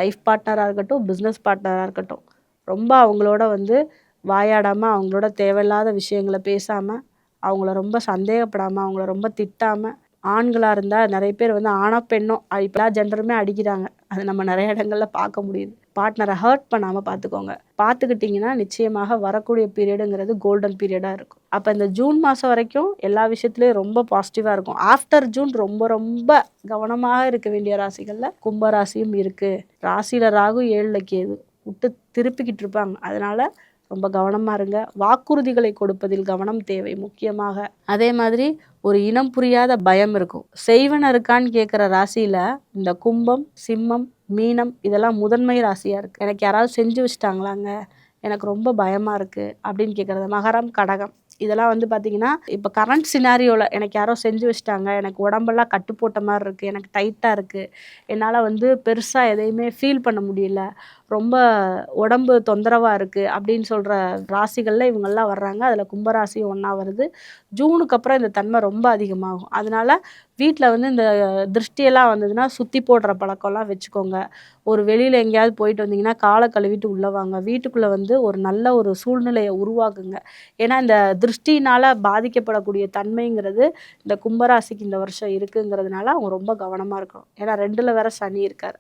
Life பார்ட்னராக இருக்கட்டும், business பார்ட்னராக இருக்கட்டும். ரொம்ப அவங்களோட வந்து வாயாடாமல், அவங்களோட தேவையில்லாத விஷயங்களை பேசாமல், அவங்கள ரொம்ப சந்தேகப்படாமல், அவங்கள ரொம்ப திட்டாமல், ஆண்களாக இருந்தால் நிறைய பேர் வந்து ஆணோ பெண்ணோ இப்போலாம் ஜெண்டருமே அடிக்கிறாங்க. அது நம்ம நிறைய இடங்களில் பார்க்க முடியுது. பார்ட்னரை ஹர்ட் பண்ணாமல் பார்த்துக்கோங்க. பார்த்துக்கிட்டிங்கன்னா நிச்சயமாக வரக்கூடிய பீரியடுங்கிறது கோல்டன் பீரியடாக இருக்கும். அப்போ இந்த ஜூன் மாதம் வரைக்கும் எல்லா விஷயத்துலேயும் ரொம்ப பாசிட்டிவாக இருக்கும். ஆஃப்டர் ஜூன் ரொம்ப ரொம்ப கவனமாக இருக்க வேண்டிய ராசிகளில் கும்ப ராசியும் இருக்குது. ராசியில் ராகு 7ல் கேது விட்டு திருப்பிக்கிட்டு இருப்பாங்க. அதனால் ரொம்ப கவனமாக இருங்க. வாக்குறுதிகளை கொடுப்பதில் கவனம் தேவை முக்கியமாக. அதே மாதிரி ஒரு இனம் புரியாத பயம் இருக்கும். செய்வன இருக்கான்னு கேட்குற ராசியில் இந்த கும்பம், சிம்மம், மீனம் இதெல்லாம் முதன்மை ராசியாக இருக்குது. எனக்கு யாராவது செஞ்சு வச்சிட்டாங்களாங்க, எனக்கு ரொம்ப பயமாக இருக்குது அப்படின்னு கேட்குறது. மகரம், கடகம் இதெல்லாம் வந்து பார்த்திங்கன்னா இப்போ கரண்ட் சினாரியோவில் எனக்கு யாரோ செஞ்சு வச்சிட்டாங்க, எனக்கு உடம்பெல்லாம் கட்டு போட்ட மாதிரி இருக்குது, எனக்கு டைட்டாக இருக்குது, என்னால் வந்து பெருசாக எதையுமே ஃபீல் பண்ண முடியல, ரொம்ப உடம்பு தொந்தரவாக இருக்குது அப்படின்னு சொல்கிற ராசிகளில் இவங்கெல்லாம் வர்றாங்க. அதில் கும்பராசி ஒன்றா வருது. ஜூனுக்கு அப்புறம் இந்த தன்மை ரொம்ப அதிகமாகும். அதனால் வீட்டில் வந்து இந்த திருஷ்டியெல்லாம் வந்ததுன்னா சுற்றி போடுற பழக்கம்லாம் வச்சுக்கோங்க. ஒரு வெளியில் எங்கேயாவது போயிட்டு வந்தீங்கன்னா காலை கழுவிட்டு உள்ளே வாங்க. வீட்டுக்குள்ளே வந்து ஒரு நல்ல ஒரு சூழ்நிலையை உருவாக்குங்க. ஏன்னா இந்த திருஷ்டினால் பாதிக்கப்படக்கூடிய தன்மைங்கிறது இந்த கும்பராசிக்கு இந்த வருஷம் இருக்குங்கிறதுனால அவங்க ரொம்ப கவனமாக இருக்கணும். ஏன்னா 2ல் வேற சனி இருக்கார்.